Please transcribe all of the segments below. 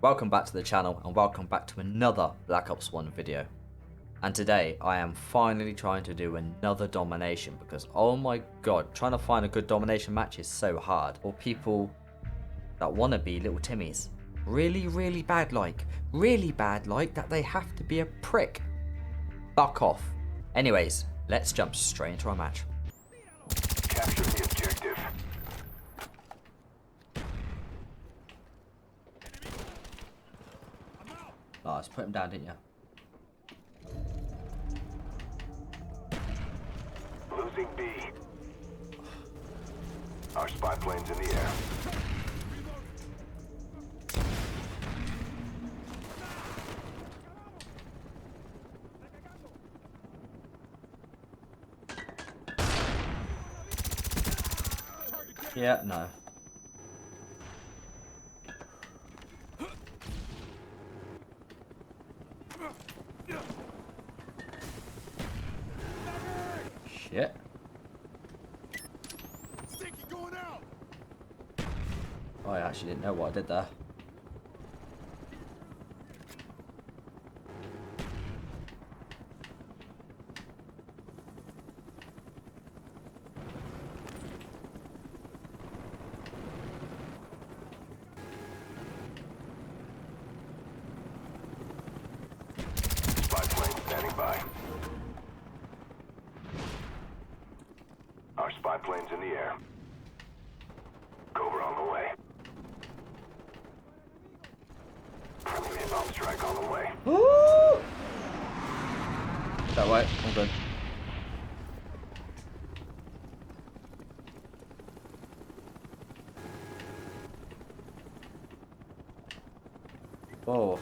Welcome back to the channel and welcome back to another Black Ops 1 video. And today I am finally trying to do another domination because oh my god, trying to find a good domination match is so hard. For people that want to be little Timmies. Really bad like that they have to be a prick. Fuck off. Anyways, let's jump straight into our match. Capture the objective. Oh, let's put him down, didn't you? Losing B. Our spy plane's in the air. Yeah, no. Shit. Oh, I actually didn't know what I did there. Spy plane standing by. Our spy plane's in the air. Cobra on the way. Friendly missile strike on the way. Woo! That way, I'm good. Oh.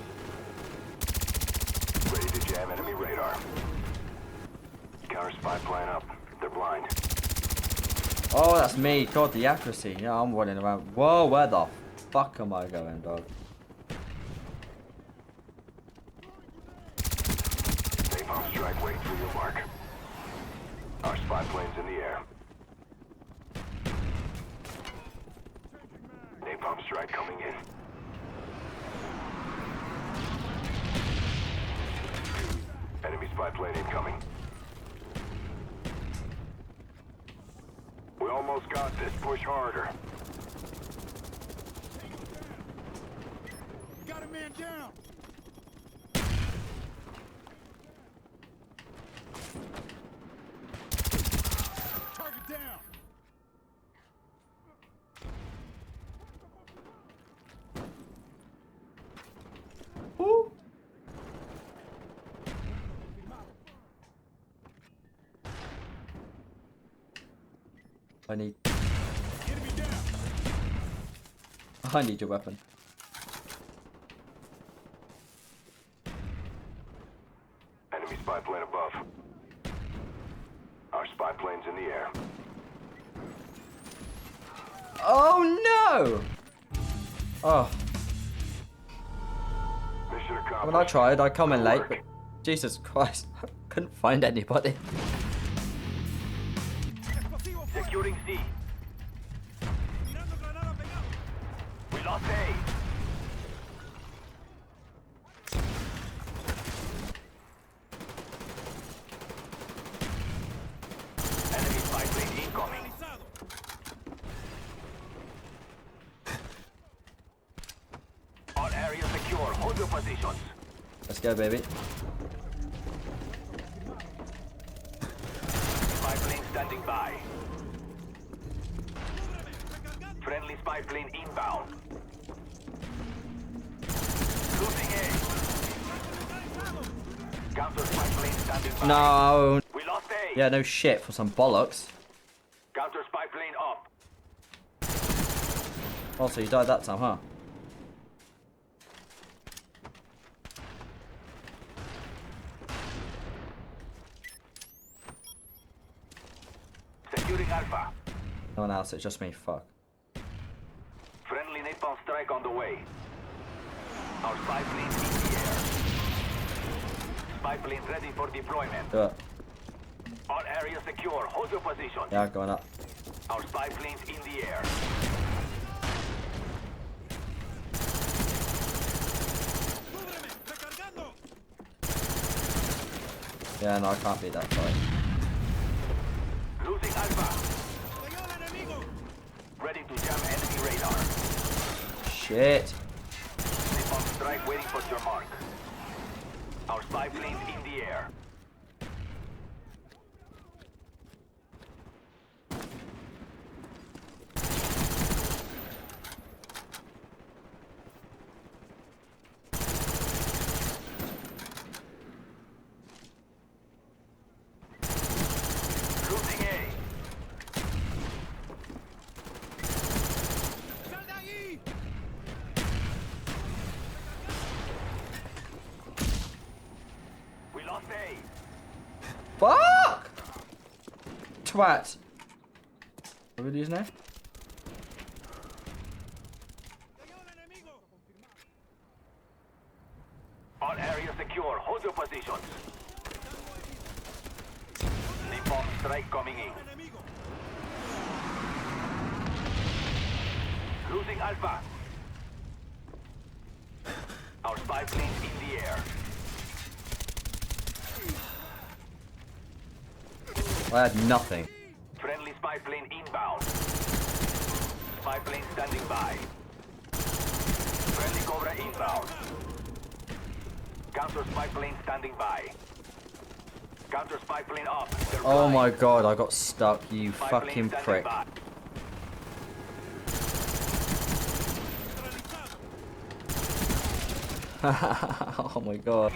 Ready to jam enemy radar. Counter spy plane up. They're blind. Oh, that's me. God, the accuracy. Yeah, I'm running around. Whoa, where the fuck am I going, dog? Napalm strike waiting for your mark. Our spy plane's in the air. Napalm strike coming in. Enemy spy plane incoming. We almost got this. Push harder. Got a man down. Target down. Woo! I need Enemy down. your weapon. Enemy spy plane above. Our spy plane's in the air. Oh no! Oh, Mission accomplished. when I tried, I come in Good late, work. but Jesus Christ, I couldn't find anybody. Securing C. We lost A. Enemy spy plane incoming. All areas secure. Hold your positions. Let's go, baby. Spy plane standing by. Friendly spy plane inbound. Losing A. Counter spy plane standing by. No. We lost A. Yeah, no shit for some bollocks. Counter spy plane up. Oh, so you died that time, huh? Securing Alpha. No one else, it's just me. Fuck. Friendly napalm strike on the way. Our spy plane in the air. Spy plane ready for deployment. Do it. All areas secure. Hold your position. Yeah, going up. Our spy plane's in the air. Yeah, no, I can't beat that fight. Losing Alpha. Ready to jam enemy radar. Shit. Napalm strike waiting for your mark. Our spy planes in the air. Losing A. We lost A. Fuck! Twat. What are we using now? All areas secure. Hold your positions. Napalm strike coming in. Losing Alpha. Our spy planes in the air. I had nothing. Friendly spy plane inbound. Spy plane standing by. Friendly Cobra inbound. Counter spy plane standing by. Counter spy plane up. They're Oh flying. my god, I got stuck, you Spy fucking plane standing prick. by. Oh my god.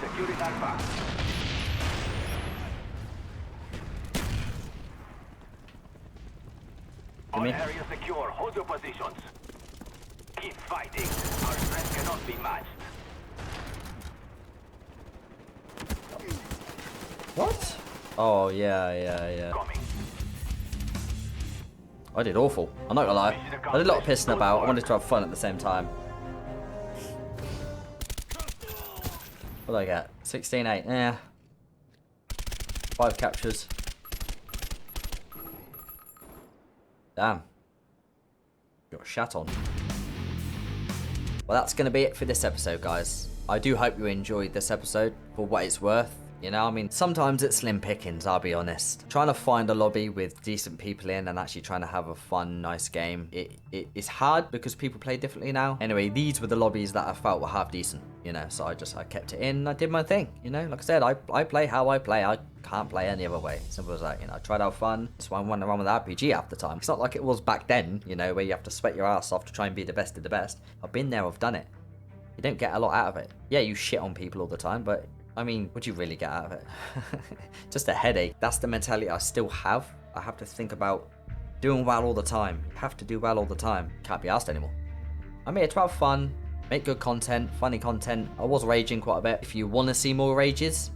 Securing Alpha. All me. areas secure. Hold your positions. Keep fighting. Our strength cannot be matched. What? Oh, yeah. Coming. I did awful. I'm not gonna lie. I did a lot of pissing about. I wanted to have fun at the same time. What did I get? 16-8. Yeah. 5 captures. Damn. Got shat on. Well, that's going to be it for this episode, guys. I do hope you enjoyed this episode for what it's worth. You know, I mean, sometimes it's slim pickings, I'll be honest. Trying to find a lobby with decent people in and actually trying to have a fun, nice game. It's hard because people play differently now. Anyway, these were the lobbies that I felt were half decent, you know, so I kept it in and I did my thing, you know. Like I said, I play how I play. I can't play any other way. Simple as that, you know. I tried to have fun. That's why I'm running around with RPG half the time. It's not like it was back then, you know, where you have to sweat your ass off to try and be the best of the best. I've been there, I've done it. You don't get a lot out of it. Yeah, you shit on people all the time, but I mean, what do you really get out of it? Just a headache. That's the mentality I still have. I have to think about doing well all the time. You have to do well all the time. Can't be asked anymore. I'm here to have fun, make good content, funny content. I was raging quite a bit. If you want to see more rages,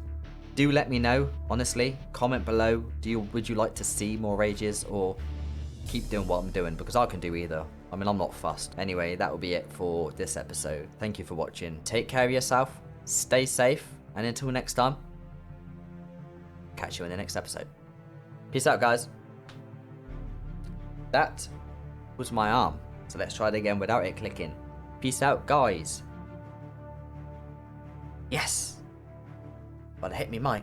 do let me know. Honestly, comment below. Would you like to see more rages or keep doing what I'm doing? Because I can do either. I mean, I'm not fussed. Anyway, that will be it for this episode. Thank you for watching. Take care of yourself. Stay safe. And until next time, catch you in the next episode. Peace out, guys. That was my arm. So let's try it again without it clicking. Peace out, guys. Yes. But it hit me mic.